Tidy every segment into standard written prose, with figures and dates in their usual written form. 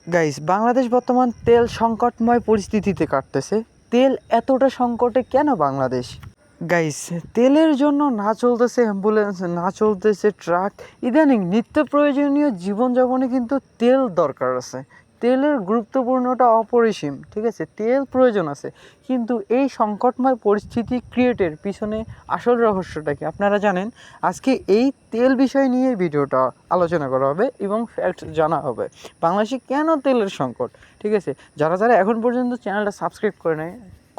Guys, Bangladesh বর্তমান তেল সংকটময় পরিস্থিতিতে কাটতেছে। তেল এতটা সংকটে কেন বাংলাদেশ? গাইস, তেলের জন্য না চলতেছে অ্যাম্বুলেন্স, না চলতেছে ট্রাক। ইদানিং নিত্য প্রয়োজনীয় জীবনযাপনে কিন্তু তেল দরকার আছে। তেলের গুরুত্বপূর্ণটা অপরিসীম, ঠিক আছে? তেল প্রয়োজন আছে, কিন্তু এই সংকটময় পরিস্থিতি ক্রিয়েটের পিছনে আসল রহস্যটা কি আপনারা জানেন? আজকে এই তেল বিষয় নিয়ে ভিডিওটা আলোচনা করা হবে এবং ফ্যাক্ট জানা হবে বাংলাদেশে কেন তেলের সংকট, ঠিক আছে? যারা যারা এখন পর্যন্ত চ্যানেলটা সাবস্ক্রাইব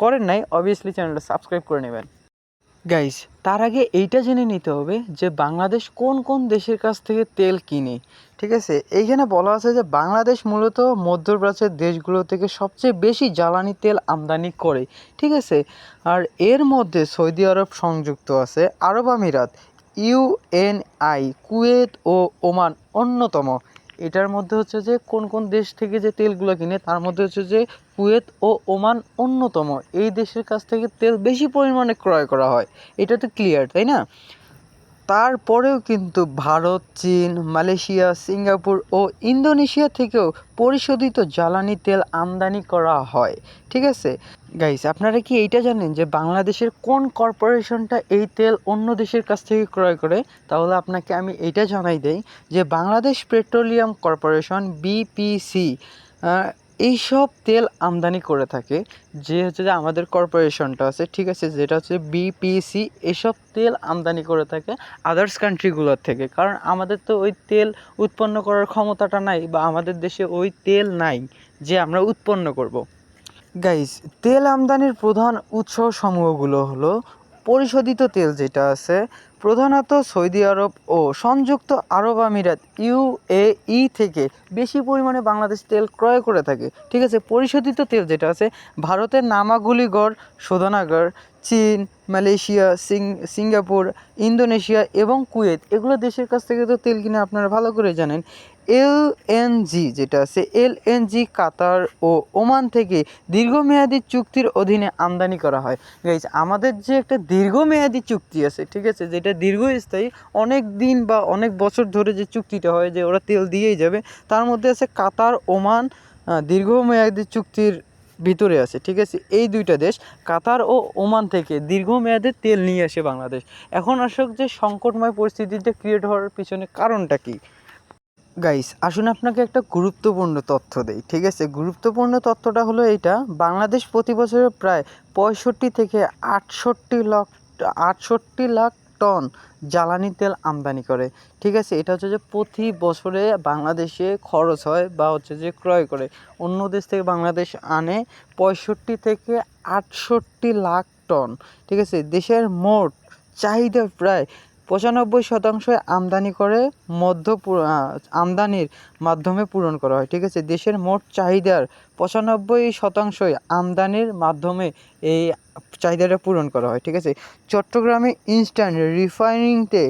করেন নাই অবভিয়াসলি চ্যানেলটা সাবস্ক্রাইব করে নেবেন। গাইস, তার আগে এইটা জেনে নিতে হবে যে বাংলাদেশ কোন কোন দেশের কাছ থেকে তেল কিনে, ঠিক আছে? এইখানে বলা আছে যে বাংলাদেশ মূলত মধ্যপ্রাচ্যের দেশগুলো থেকে সবচেয়ে বেশি জ্বালানি তেল আমদানি করে, ঠিক আছে? আর এর মধ্যে সৌদি আরব সংযুক্ত আছে, আরব আমিরাত, ইউএনআই, কুয়েত ও ওমান অন্যতম। এটার মধ্যে হচ্ছে যে কোন কোন দেশ থেকে যে তেলগুলো কিনে তার মধ্যে হচ্ছে যে কুয়েত ও ওমান অন্যতম। এই দেশের কাছ থেকে তেল বেশি পরিমাণে ক্রয় করা হয়, এটা তো ক্লিয়ার, তাই না? তারপরেও কিন্তু ভারত, চীন, মালয়েশিয়া, সিঙ্গাপুর ও ইন্দোনেশিয়া থেকেও পরিশোধিত জ্বালানি তেল আমদানি করা হয়, ঠিক আছে? গাইস, আপনারা কি এইটা জানেন যে বাংলাদেশের কোন কর্পোরেশনটা এই তেল অন্য দেশের কাছ থেকে ক্রয় করে? তাহলে আপনাকে আমি এইটা জানাই দেই যে বাংলাদেশ পেট্রোলিয়াম কর্পোরেশন, বিপিসি, এইসব তেল আমদানি করে থাকে। যে হচ্ছে যে আমাদের কর্পোরেশনটা আছে, ঠিক আছে, যেটা হচ্ছে বিপিসি, এসব তেল আমদানি করে থাকে আদার্স কান্ট্রিগুলোর থেকে। কারণ আমাদের তো ওই তেল উৎপন্ন করার ক্ষমতাটা নাই, বা আমাদের দেশে ওই তেল নাই যে আমরা উৎপন্ন করব। গাইস, তেল আমদানির প্রধান উৎস সমূহগুলো হলো পরিশোধিত তেল যেটা আছে প্রধানত সৌদি আরব ও সংযুক্ত আরব আমিরাত ইউএই থেকে বেশি পরিমাণে বাংলাদেশ তেল ক্রয় করে থাকে, ঠিক আছে? পরিশোধিত তেল যেটা আছে ভারতের নামাগুলিগড় শোধনাগার, চীন, মালয়েশিয়া, সিঙ্গাপুর, ইন্দোনেশিয়া এবং কুয়েত, এগুলো দেশের কাছ থেকে তো তেল কিনে আপনারা ভালো করে জানেন। এলএনজি যেটা আছে, এলএনজি কাতার ও ওমান থেকে দীর্ঘমেয়াদী চুক্তির অধীনে আমদানি করা হয়। গাইজ, আমাদের যে একটা দীর্ঘমেয়াদী চুক্তি আছে, ঠিক আছে, যেটা দীর্ঘস্থায়ী, অনেক দিন বা অনেক বছর ধরে যে চুক্তিটা হয় যে ওরা তেল দিয়েই যাবে, তার মধ্যে আছে কাতার, ওমান। দীর্ঘমেয়াদী চুক্তির ভিতরে আছে, ঠিক আছে? এই দুইটা দেশ কাতার ও ওমান থেকে দীর্ঘমেয়াদে তেল নিয়ে আসে বাংলাদেশ। এখন আসুক যে সংকটময় পরিস্থিতিটা ক্রিয়েট হওয়ার পিছনে কারণটা কী? গাইস, আসুন আপনাকে একটা গুরুত্বপূর্ণ তথ্য দেই, ঠিক আছে? গুরুত্বপূর্ণ তথ্যটা হলো এইটা: বাংলাদেশ প্রতি বছরে প্রায় 65 থেকে 68 লাখ টন জ্বালানি তেল আমদানি করে, ঠিক আছে? এটা হচ্ছে যে প্রতি বছরে বাংলাদেশে খরচ হয় বা হচ্ছে যে ক্রয় করে অন্য দেশ থেকে বাংলাদেশ আনে 65 থেকে 68 লাখ টন, ঠিক আছে? দেশের মোট চাহিদা প্রায় 95% আমদানি করে আমদানির মাধ্যমে পূরণ করা হয়, ঠিক আছে? দেশের মোট চাহিদার 95% আমদানির মাধ্যমে এই চাহিদাটা পূরণ করা হয়, ঠিক আছে? চট্টগ্রামে ইনস্ট্যান্ট রিফাইনিংতে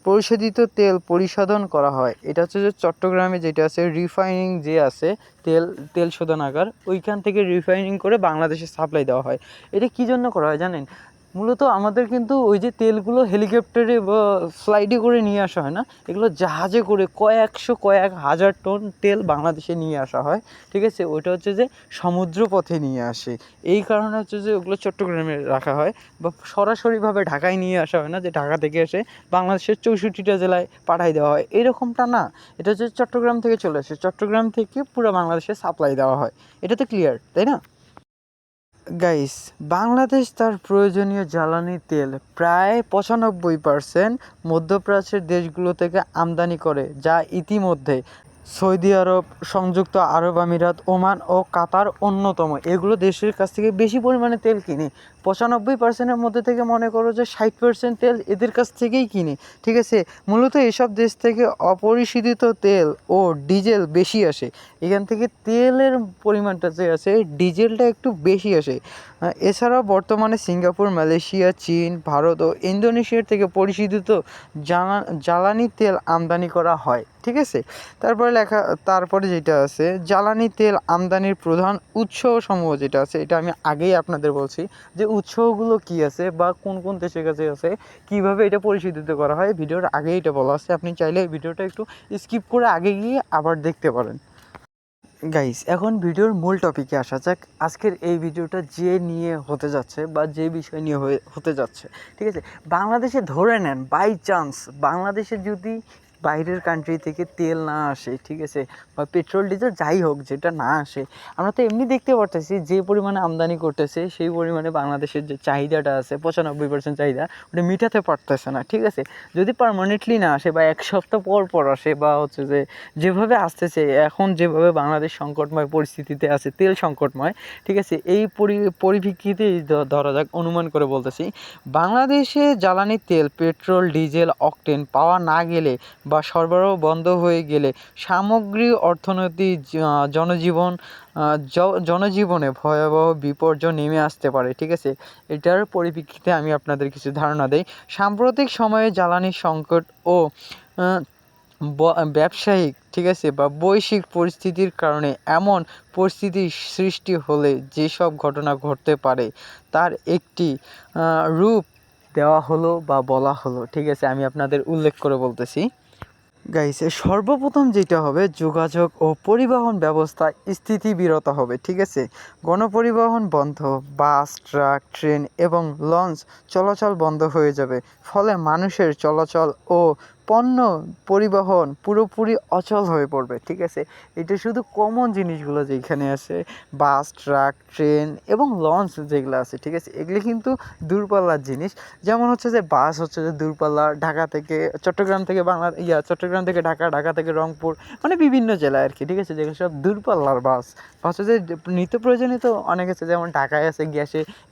পরিশোধিত তেল পরিশোধন করা হয়। এটা হচ্ছে যে চট্টগ্রামে যেটা আছে রিফাইনিং যে আছে তেল শোধনাগার, ওইখান থেকে রিফাইনিং করে বাংলাদেশে সাপ্লাই দেওয়া হয়। এটা কী জন্য করা হয় জানেন? মূলত আমাদের কিন্তু ওই যে তেলগুলো হেলিকপ্টারে বা ফ্লাইটে করে নিয়ে আসা হয় না, এগুলো জাহাজে করে কয়েক হাজার টন তেল বাংলাদেশে নিয়ে আসা হয়, ঠিক আছে? ওইটা হচ্ছে যে সমুদ্রপথে নিয়ে আসে। এই কারণে হচ্ছে যে ওগুলো চট্টগ্রামে রাখা হয়, বা সরাসরিভাবে ঢাকায় নিয়ে আসা হয় না, যে ঢাকা থেকে এসে বাংলাদেশের 64টা জেলায় পাঠাই দেওয়া হয়, এরকমটা না। এটা হচ্ছে চট্টগ্রাম থেকে চলে আসে, চট্টগ্রাম থেকে পুরো বাংলাদেশে সাপ্লাই দেওয়া হয়। এটা তো ক্লিয়ার, তাই না? গাইস, বাংলাদেশ তার প্রয়োজনীয় জ্বালানি তেল প্রায় 95% মধ্যপ্রাচ্যের দেশগুলো থেকে আমদানি করে, যা ইতিমধ্যে সৌদি আরব, সংযুক্ত আরব আমিরাত, ওমান ও কাতার অন্যতম। এগুলো দেশের কাছ থেকে বেশি পরিমাণে তেল কিনে। 95%-এর মধ্যে থেকে মনে করো যে 60% তেল এদের কাছ থেকেই কিনে, ঠিক আছে? মূলত এসব দেশ থেকে অপরিশোধিত তেল ও ডিজেল বেশি আসে। এখান থেকে তেলের পরিমাণটা যে আছে, ডিজেলটা একটু বেশি আসে। এছাড়াও বর্তমানে সিঙ্গাপুর, মালয়েশিয়া, চীন, ভারত ও ইন্দোনেশিয়ার থেকে পরিশোধিত জ্বালানি তেল আমদানি করা হয়, ঠিক আছে? তারপরে যেটা আছে জ্বালানি তেল আমদানির প্রধান উৎসসমূহ যেটা আছে, এটা আমি আগেই আপনাদের বলছি যে উৎসগুলো কী আছে বা কোন কোন দেশের কাছে আছে, কীভাবে এটা পরিশোধিত করা হয়, ভিডিওর আগেই এটা বলা আছে। আপনি চাইলে এই ভিডিওটা একটু স্কিপ করে আগে গিয়ে আবার দেখতে পারেন। গাইস, এখন ভিডিওর মূল টপিকে আসা যাক। আজকের এই ভিডিওটা যে নিয়ে হতে যাচ্ছে বা যে বিষয় নিয়ে হতে যাচ্ছে, ঠিক আছে, বাংলাদেশে ধরে নেন বাই চান্স বাংলাদেশে যদি বাইরের কান্ট্রি থেকে তেল না আসে, ঠিক আছে, বা পেট্রোল ডিজেল যাই হোক যেটা না আসে, আমরা তো এমনি দেখতে পারতেছি যে পরিমাণে আমদানি করতেছে সেই পরিমাণে বাংলাদেশের যে চাহিদাটা আছে 95% চাহিদা ওটা মিটাতে পারতেছে না, ঠিক আছে। যদি পার্মানেন্টলি না আসে বা এক সপ্তাহ পর পর আসে বা হচ্ছে যে যেভাবে আসতেছে এখন, যেভাবে বাংলাদেশ সংকটময় পরিস্থিতিতে আছে, তেল সংকটময়, ঠিক আছে, এই পরিপ্রেক্ষিতেই ধরা যাক, অনুমান করে বলতেছি, বাংলাদেশে জ্বালানি তেল, পেট্রোল, ডিজেল, অকটেন পাওয়া না গেলে বা সরবরাহ বন্ধ হয়ে গেলে সামগ্রিক অর্থনীতি, জনজীবনে ভয়াবহ বিপর্যয় নেমে আসতে পারে, ঠিক আছে। এটার পরিপ্রেক্ষিতে আমি আপনাদের কিছু ধারণা দেই। সাম্প্রতিক সময়ে জ্বালানি সংকট ও ব্যবসায়িক, ঠিক আছে, বা বৈশ্বিক পরিস্থিতির কারণে এমন পরিস্থিতির সৃষ্টি হলে যেসব ঘটনা ঘটতে পারে তার একটি রূপ দেওয়া হলো বা বলা হলো, ঠিক আছে। আমি আপনাদের উল্লেখ করে বলতেছি। গাইস, সর্বপ্রথম যেটা হবে, যোগাযোগ ও পরিবহন ব্যবস্থা স্থিতিবিরত হবে, ঠিক আছে। গণপরিবহন বন্ধ, বাস, ট্রাক, ট্রেন এবং লঞ্চ চলাচল বন্ধ হয়ে যাবে। ফলে মানুষের চলাচল ও পণ্য পরিবহন পুরোপুরি অচল হয়ে পড়বে, ঠিক আছে। এটা শুধু কমন জিনিসগুলো যেখানে আছে, বাস, ট্রাক, ট্রেন এবং লঞ্চ যেগুলো আছে, ঠিক আছে, এগুলি কিন্তু দূরপাল্লার জিনিস। যেমন হচ্ছে যে বাস হচ্ছে যে দূরপাল্লার, ঢাকা থেকে চট্টগ্রাম থেকে চট্টগ্রাম থেকে ঢাকা, ঢাকা থেকে রংপুর, মানে বিভিন্ন জেলায় আর কি, ঠিক আছে, যেগুলো সব দূরপাল্লার বাস। হচ্ছে যে নিত্য প্রয়োজনীয় তো অনেক আছে, যেমন ঢাকায় আছে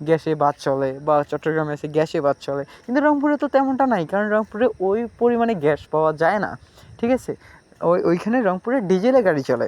গ্যাসে বাস চলে, বা চট্টগ্রামে আছে গ্যাসে বাস চলে, কিন্তু রংপুরে তো তেমনটা নাই, কারণ রংপুরে ওই পরিমাণে গ্যাস পাওয়া যায় না, ঠিক আছে। ওইখানে রংপুরে ডিজেলে গাড়ি চলে।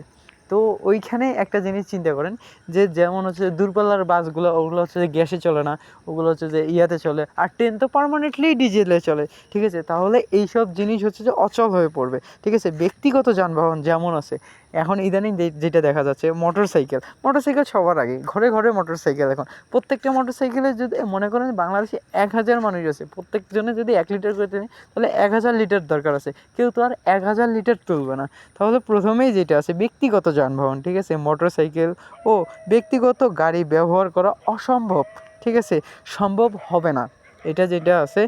তো ওইখানে একটা জিনিস চিন্তা করেন, যে যেমন হচ্ছে দূরপাল্লার বাসগুলো, ওগুলো হচ্ছে যে গ্যাসে চলে না, ওগুলো হচ্ছে যে ইয়াতে চলে, আর ট্রেন তো পার্মানেন্টলি ডিজেলে চলে, ঠিক আছে। তাহলে এইসব জিনিস হচ্ছে যে অচল হয়ে পড়বে, ঠিক আছে। ব্যক্তিগত যানবাহন যেমন আছে, এখন ইদানিং যেটা দেখা যাচ্ছে, মোটরসাইকেল সবার আগে, ঘরে ঘরে মোটরসাইকেল। এখন প্রত্যেকটা মোটরসাইকেলে যদি মনে করেন বাংলাদেশে 1000 মানুষ আছে, প্রত্যেকজনে যদি 1 লিটার করে নেয়, তাহলে 1000 লিটার দরকার আছে। কেউ তো আর 1000 লিটার তুলবে না। তাহলে প্রথমেই যেটা আছে ব্যক্তিগত যানবাহন, ঠিক আছে, মোটরসাইকেল ও ব্যক্তিগত গাড়ি ব্যবহার করা অসম্ভব, ঠিক আছে, সম্ভব হবে না। এটা যেটা আছে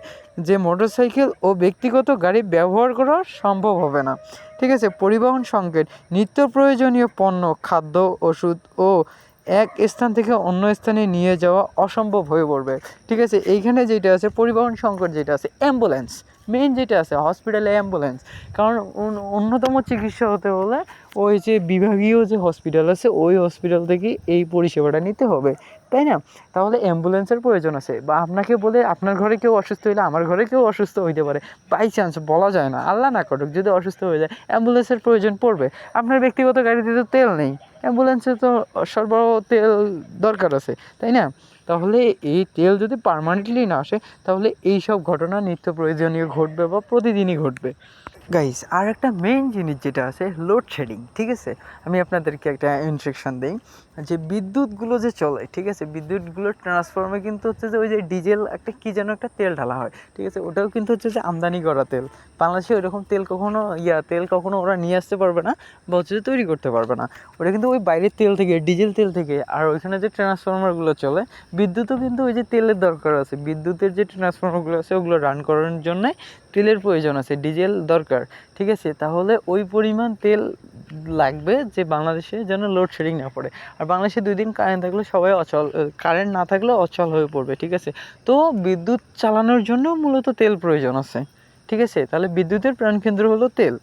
যে মোটরসাইকেল ও ব্যক্তিগত গাড়ি ব্যবহার করা সম্ভব হবে না, ঠিক আছে। পরিবহন সংকট, নিত্য প্রয়োজনীয় পণ্য, খাদ্য, ওষুধ ও এক স্থান থেকে অন্য স্থানে নিয়ে যাওয়া অসম্ভব হয়ে পড়বে, ঠিক আছে। এইখানে যেটা আছে পরিবহন সংকট, যেটা আছে অ্যাম্বুলেন্স, মেইন যেটা আছে হসপিটালে অ্যাম্বুলেন্স। কারণ অন্যতম চিকিৎসা হতে হলে ওই যে বিভাগীয় যে হসপিটাল আছে ওই হসপিটাল থেকে এই পরিষেবাটা নিতে হবে, তাই না? তাহলে অ্যাম্বুলেন্সের প্রয়োজন আছে। বা আপনাকে বলে আপনার ঘরে কেউ অসুস্থ হইলে আমার ঘরে কেউ অসুস্থ হইতে পারে, বাই চান্স, বলা যায় না, আল্লাহ না করুক, যদি অসুস্থ হয়ে যায় অ্যাম্বুলেন্সের প্রয়োজন পড়বে। আপনার ব্যক্তিগত গাড়িতে তো তেল নেই, অ্যাম্বুলেন্সে তো সরবরাহ তেল দরকার আছে, তাই না? তাহলে এই তেল যদি পার্মানেন্টলি না আসে, তাহলে এই সব ঘটনা নিত্য প্রয়োজনীয় ঘটবে বা প্রতিদিনই ঘটবে। গাইস, আর একটা মেইন জিনিস যেটা আছে লোডশেডিং, ঠিক আছে। আমি আপনাদেরকে একটা ইনস্ট্রাকশন দিই, যে বিদ্যুৎগুলো যে চলে, ঠিক আছে, বিদ্যুৎগুলোর ট্রান্সফর্মে কিন্তু হচ্ছে যে ওই যে ডিজেল একটা কী যেন একটা তেল ঢালা হয়, ঠিক আছে, ওটাও কিন্তু হচ্ছে যে আমদানি করা তেল। বাংলাদেশে ওইরকম তেল কখনো ওরা নিয়ে আসতে পারবে না বা হচ্ছে যে তৈরি করতে পারবে না। ওটা কিন্তু ওই বাইরের তেল থেকে, ডিজেল তেল থেকে। আর ওইখানে যে ট্রান্সফর্মারগুলো চলে, বিদ্যুৎও কিন্তু ওই যে তেলের দরকার আছে, বিদ্যুতের যে ট্রান্সফর্মারগুলো আছে ওগুলো রান করার জন্যে তেলের প্রয়োজন আছে, ডিজেল দরকার, ঠিক আছে। তাহলে ওই পরিমাণ তেল লাগবে যে বাংলাদেশে যেন লোডশেডিং না পড়ে। আর বাংলাদেশে 2 দিন কারেন্ট থাকলে সবাই অচল, কারেন্ট না থাকলে অচল হয়ে পড়বে, ঠিক আছে। তো বিদ্যুৎ চালানোর জন্য মূলত তেল প্রয়োজন আছে, ঠিক আছে। তাহলে বিদ্যুতের প্রাণকেন্দ্র হলো তেল,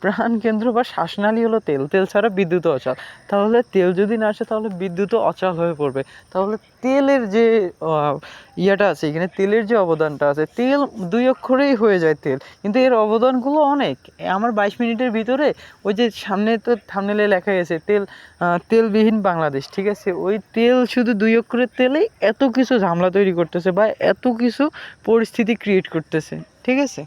প্রাণকেন্দ্র বা শ্বাসনালী হলো তেল, তেল ছাড়া বিদ্যুৎ অচল। তাহলে তেল যদি না আসে তাহলে বিদ্যুৎও অচল হয়ে পড়বে। তাহলে তেলের যে ইয়াটা আছে, এখানে তেলের যে অবদানটা আছে, তেল 2 অক্ষরেই হয়ে যায় তেল, কিন্তু এর অবদানগুলো অনেক। আমার 22 মিনিটের ভিতরে ওই যে সামনে তো থাম্বনেলে লেখা গেছে তেলবিহীন বাংলাদেশ, ঠিক আছে, ওই তেল শুধু 2 অক্ষরের তেলেই এত কিছু ঝামেলা তৈরি করতেছে বা এত কিছু পরিস্থিতি ক্রিয়েট করতেছে, ঠিক আছে।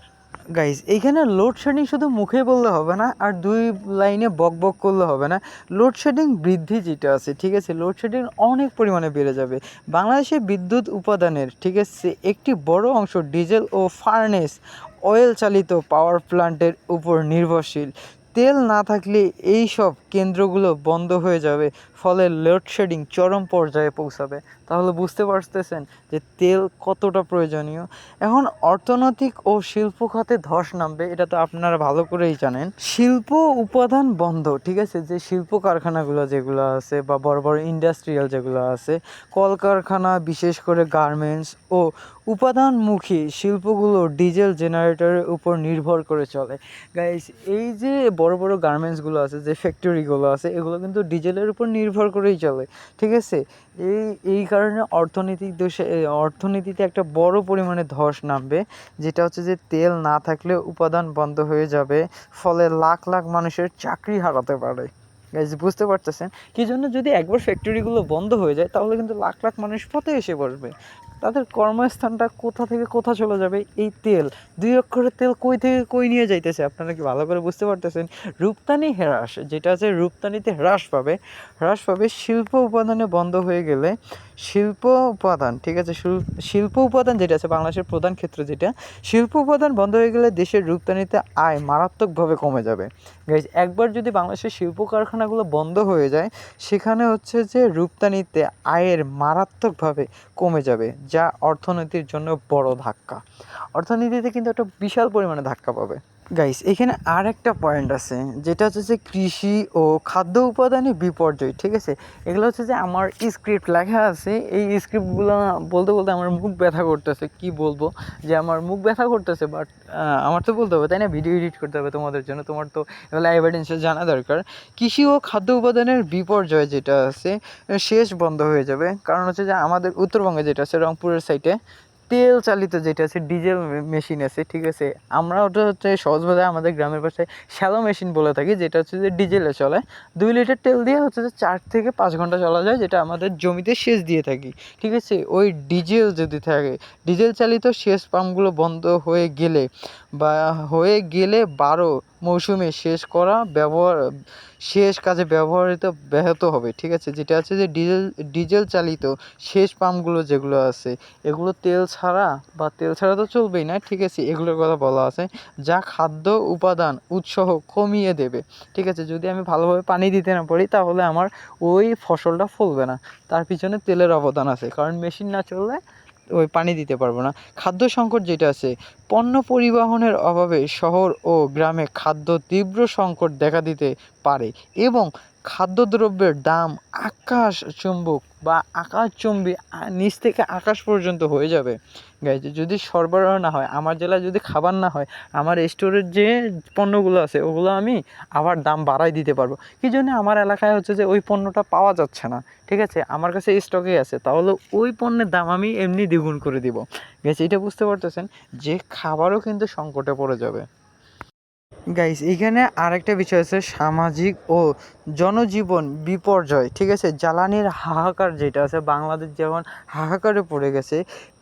গাইজ, এইখানে লোডশেডিং শুধু মুখে বললে হবে না, আর 2 লাইনে বক করলে হবে না। লোডশেডিং বৃদ্ধি যেটা আছে, ঠিক আছে, লোডশেডিং অনেক পরিমাণে বেড়ে যাবে। বাংলাদেশে বিদ্যুৎ উপাদানের, ঠিক আছে, একটি বড় অংশ ডিজেল ও ফার্নেস অয়েল চালিত পাওয়ার প্ল্যান্টের উপর নির্ভরশীল। তেল না থাকলে এই সব কেন্দ্রগুলো বন্ধ হয়ে যাবে, ফলে লোডশেডিং চরম পর্যায়ে পৌঁছাবে। তাহলে বুঝতে পারতেছেন যে তেল কতটা প্রয়োজনীয়। এখন অর্থনৈতিক ও শিল্প খাতে ধস নামবে, এটা তো আপনারা ভালো করেই জানেন। শিল্প উপাদান বন্ধ, ঠিক আছে, যে শিল্প কারখানাগুলো যেগুলো আছে বা বড় বড় ইন্ডাস্ট্রিয়াল যেগুলো আছে, কলকারখানা, বিশেষ করে গার্মেন্টস ও উপাদানমুখী শিল্পগুলো ডিজেল জেনারেটরের উপর নির্ভর করে চলে। গাইস, এই যে বড় বড় গার্মেন্টসগুলো আছে, যে ফ্যাক্টরিগুলো আছে, এগুলো কিন্তু ডিজেলের উপর নির্ভর করেই চলে, ঠিক আছে। এই কারণে অর্থনীতিতে একটা বড় পরিমাণে ধস নামবে, যেটা হচ্ছে যে তেল না থাকলে উপাদান বন্ধ হয়ে যাবে, ফলে লাখ লাখ মানুষের চাকরি হারাতে পারে। গাইজ, বুঝতে পারতেছেন কি জন্য? যদি একবার ফ্যাক্টরিগুলো বন্ধ হয়ে যায় তাহলে কিন্তু লাখ লাখ মানুষ পথে এসে বসবে। তাদের কর্মস্থানটা কোথা থেকে কোথা চলে যাবে? এই তেল, 2 অক্ষরের তেল কই থেকে কই নিয়ে যাইতেছে আপনারা কি ভালো করে বুঝতে পারতেছেন? রপ্তানি হ্রাস, যেটা আছে রপ্তানিতে হ্রাস পাবে শিল্প উপাদানে বন্ধ হয়ে গেলে। শিল্প উপাদান, ঠিক আছে, শিল্প উপাদান যেটা আছে বাংলাদেশের প্রধান ক্ষেত্র, যেটা শিল্প উপাদান বন্ধ হয়ে গেলে দেশের রপ্তানিতে আয় মারাত্মকভাবে কমে যাবে। গাইজ, একবার যদি বাংলাদেশের শিল্প কারখানাগুলো বন্ধ হয়ে যায়, সেখানে হচ্ছে যে রপ্তানিতে আয়ের মারাত্মকভাবে কমে যাবে, যা অর্থনীতির জন্য বড় ধাক্কা। অর্থনীতিতে কিন্তু একটা বিশাল পরিমাণে ধাক্কা পাবে। গাইস, এখানে আর একটা পয়েন্ট আছে, যেটা হচ্ছে যে কৃষি ও খাদ্য উপাদানে বিপর্যয়, ঠিক আছে। এগুলো হচ্ছে যে আমার স্ক্রিপ্ট লেখা আছে, এই স্ক্রিপ্টগুলো বলতে বলতে আমার মুখ ব্যথা করতেছে। কি বলবো যে আমার মুখ ব্যথা করতেছে, বাট আমার তো বলতে হবে, তাই না? ভিডিও এডিট করতে হবে তোমাদের জন্য, তোমার তো এগুলো এভিডেন্সে জানা দরকার। কৃষি ও খাদ্য উপাদানের বিপর্যয় যেটা আছে, শেষ বন্ধ হয়ে যাবে। কারণ হচ্ছে যে আমাদের উত্তরবঙ্গে যেটা আছে, রংপুরের সাইডে তেল চালিত যেটা আছে ডিজেল মেশিন আছে, ঠিক আছে। আমরা ওটা হচ্ছে সহজভাবে আমাদের গ্রামের ভাষায় শ্যালো মেশিন বলে থাকি, যেটা হচ্ছে যে ডিজেলে চলে। 2 লিটার তেল দিয়ে হচ্ছে যে 4 থেকে 5 ঘন্টা চলা যায়, যেটা আমাদের জমিতে সেচ দিয়ে থাকি, ঠিক আছে। ওই ডিজেল যদি থাকে, ডিজেল চালিত সেচ পাম্পগুলো বন্ধ হয়ে গেলে 12 মৌসুমে শেষ কাজে ব্যবহৃত ব্যাহত হবে, ঠিক আছে। যেটা আছে যে ডিজেল চালিত সেচ পাম্পগুলো যেগুলো আছে, এগুলো তেল ছাড়া তো চলবেই না, ঠিক আছে। এগুলোর কথা বলা আছে, যা খাদ্য উপাদান উৎসহ কমিয়ে দেবে, ঠিক আছে। যদি আমি ভালোভাবে পানি দিতে না পারি, তাহলে আমার ওই ফসলটা ফলবে না। তার পিছনে তেলের অবদান আছে, কারণ মেশিন না চললে ওই পানি দিতে পারবো না। খাদ্য সংকট যেটা আছে, পণ্য পরিবহনের অভাবে শহর ও গ্রামে খাদ্য তীব্র সংকট দেখা দিতে পারে, এবং খাদ্যদ্রব্যের দাম আকাশচুম্বী নিচ থেকে আকাশ পর্যন্ত হয়ে যাবে। গাইজ, যদি সরবরাহ না হয়, আমার জেলায় যদি খাবার না হয়, আমার স্টোরের যে পণ্যগুলো আছে ওগুলো আমি আবার দাম বাড়াই দিতে পারবো। কি জন্য? আমার এলাকায় হচ্ছে যে ওই পণ্যটা পাওয়া যাচ্ছে না, ঠিক আছে, আমার কাছে স্টকে আছে, তাহলে ওই পণ্যের দাম আমি এমনি দ্বিগুণ করে দিব। গাইজ, এটা বুঝতে পারতেছেন যে খাবারও কিন্তু সংকটে পড়ে যাবে। গাইস, এইখানে আরেকটা বিষয় আছে, সামাজিক ও জনজীবন বিপর্যয়, ঠিক আছে। জ্বালানির হাহাকার যেটা আছে, বাংলাদেশ যেমন হাহাকারে পড়ে গেছে।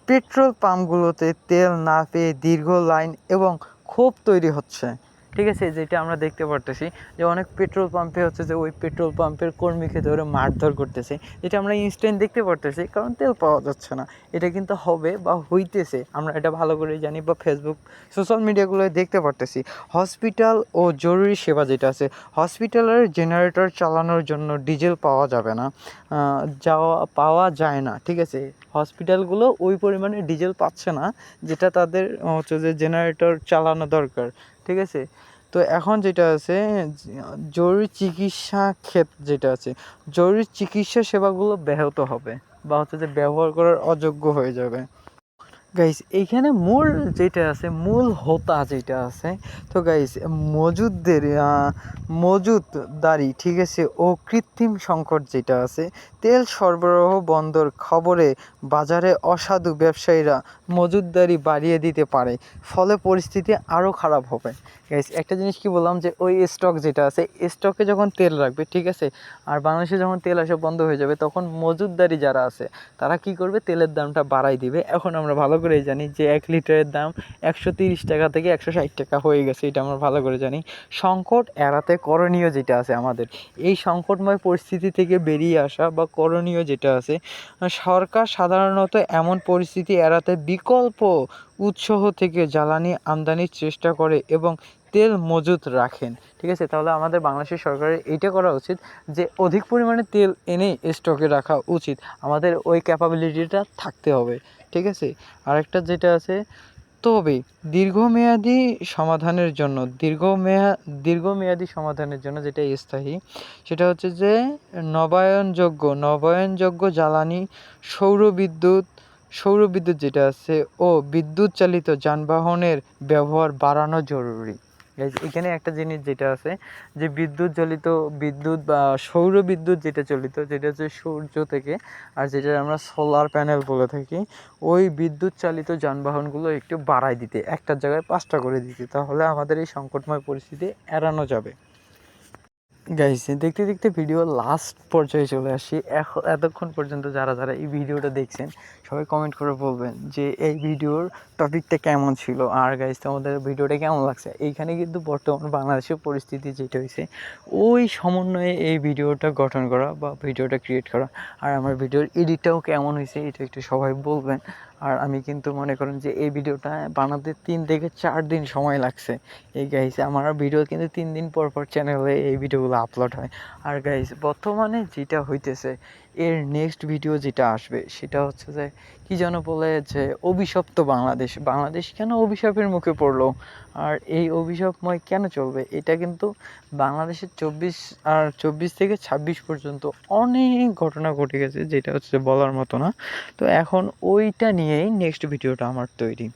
পেট্রোল পাম্পগুলোতে তেল না পেয়ে দীর্ঘ লাইন এবং ক্ষোভ তৈরি হচ্ছে, ঠিক আছে। যেটা আমরা দেখতে পারতেছি যে অনেক পেট্রোল পাম্পে হচ্ছে যে ওই পেট্রোল পাম্পের কর্মীকে ধরে মারধর করতেছে, যেটা আমরা ইনস্ট্যান্ট দেখতে পারতেছি, কারণ তেল পাওয়া যাচ্ছে না। এটা কিন্তু হবে বা হইতেছে, আমরা এটা ভালো করে জানি, বা ফেসবুক সোশ্যাল মিডিয়াগুলোয় দেখতে পারতেছি। হসপিটাল ও জরুরি সেবা যেটা আছে, হসপিটালের জেনারেটর চালানোর জন্য ডিজেল পাওয়া যায় না, ঠিক আছে। হসপিটালগুলো ওই পরিমাণে ডিজেল পাচ্ছে না, যেটা তাদের হচ্ছে যে জেনারেটর চালানো দরকার, ঠিক আছে। তো এখন যেটা আছে, জরুরি চিকিৎসা যেটা আছে, জরুরি চিকিৎসা সেবাগুলো ব্যাহত হবে, বা হচ্ছে যে ব্যবহার করার অযোগ্য হয়ে যাবে। গাইস, এইখানে মূল হোতা যেটা আছে, তো গাইস, মজুদদারি, ঠিক আছে, ও কৃত্রিম সংকট যেটা আছে, তেল সরবরাহ বন্দর খবরে বাজারে অসাধু ব্যবসায়ীরা মজুদদারি বাড়িয়ে দিতে পারে, ফলে পরিস্থিতি আরও খারাপ হবে। গাইস, একটা জিনিস কি বললাম, যে ওই স্টক যেটা আছে, স্টকে যখন তেল রাখবে, ঠিক আছে, আর বাংলাদেশে যখন তেল আসা বন্ধ হয়ে যাবে, তখন মজুদদারি যারা আছে তারা কি করবে? তেলের দামটা বাড়াই দিবে। এখন আমরা ভালো করেই জানি যে 1 লিটারের দাম 130 টাকা থেকে 160 টাকা হয়ে গেছে, এটা আমরা ভালো করে জানি। সংকট এড়াতে করণীয় যেটা আছে আমাদের, এই সংকটময় পরিস্থিতি থেকে বেরিয়ে আসা বা করণীয় যেটা আছে, সরকার সাধারণত এমন পরিস্থিতি এড়াতে বিকল্প উৎস থেকে জ্বালানি আমদানির চেষ্টা করে এবং তেল মজুত রাখেন, ঠিক আছে? তাহলে আমাদের বাংলাদেশের সরকারের এইটা করা উচিত যে অধিক পরিমাণে তেল এনে স্টকে রাখা উচিত, আমাদের ওই ক্যাপাবিলিটিটা থাকতে হবে, ঠিক আছে? আরেকটা যেটা আছে, তবে দীর্ঘমেয়াদী সমাধানের জন্য দীর্ঘমেয়াদী সমাধানের জন্য যেটা স্থায়ী, সেটা হচ্ছে যে নবায়নযোগ্য জ্বালানি, সৌরবিদ্যুৎ যেটা আছে ও বিদ্যুৎ চালিত যানবাহনের ব্যবহার বাড়ানো জরুরি। এখানে একটা জিনিস যেটা আছে যে বিদ্যুৎ বা সৌরবিদ্যুৎ যেটা হচ্ছে সূর্য থেকে, আর যেটা আমরা সোলার প্যানেল বলে থাকি, ওই বিদ্যুৎ চালিত যানবাহনগুলো একটু বাড়ায় দিতে, একটার জায়গায় 5টা করে দিতে, তাহলে আমাদের এই সংকটময় পরিস্থিতি এড়ানো যাবে। গাইস, দেখতে দেখতে ভিডিও লাস্ট পর্যায়ে চলে আসি। এতক্ষণ পর্যন্ত যারা এই ভিডিওটা দেখছেন সবাই কমেন্ট করে বলবেন যে এই ভিডিওর টপিকটা কেমন ছিল, আর গাইস তোমাদের ভিডিওটা কেমন লাগছে। এইখানে কিন্তু বর্তমান বাংলাদেশের পরিস্থিতি যেটা হয়েছে ওই সমন্বয়ে এই ভিডিওটা গঠন করা বা ভিডিওটা ক্রিয়েট করা, আর আমার ভিডিওর এডিটটাও কেমন হয়েছে এটা একটু সবাই বলবেন। আর আমি কিন্তু মনে করেন যে এই ভিডিওটা বানাতে 3 থেকে 4 দিন সময় লাগছে। এই গাইস, আমার ভিডিও কিন্তু 3 দিন পর চ্যানেলে এই ভিডিওগুলো আপলোড হয়। আর গাইস, বর্তমানে যেটা হইতেছে, এর নেক্সট ভিডিও যেটা আসবে সেটা হচ্ছে যে কি যেন বলে যে অভিশপ্ত বাংলাদেশ কেন অভিশাপের মুখে পড়লো, আর এই অভিশাপময় কেন চলবে, এটা কিন্তু বাংলাদেশের 24 থেকে 26 পর্যন্ত অনেক ঘটনা ঘটে গেছে, যেটা হচ্ছে বলার মতো না। তো এখন ওইটা নিয়েই নেক্সট ভিডিওটা আমার তৈরি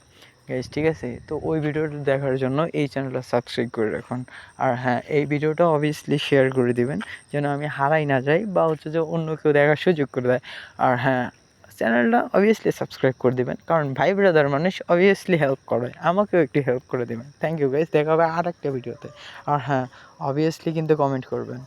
গাইস, ঠিক আছে? তো ওই ভিডিওটা দেখার জন্য এই চ্যানেলটা সাবস্ক্রাইব করে রাখুন। আর হ্যাঁ, এই ভিডিওটা অবভিয়াসলি শেয়ার করে দিবেন যেন আমি হারাই না যাই, বা হচ্ছে যে অন্য কেউ দেখার সুযোগ করে দেয়। আর হ্যাঁ, চ্যানেলটা অবভিয়াসলি সাবস্ক্রাইব করে দিবেন, কারণ ভাই ব্রাদার মানুষ অবভিয়াসলি হেল্প করে, আমাকেও একটু হেল্প করে দিবেন। থ্যাংক ইউ গাইস, দেখা হবে আর একটা ভিডিওতে। আর হ্যাঁ, অবভিয়াসলি কিন্তু কমেন্ট করবেন।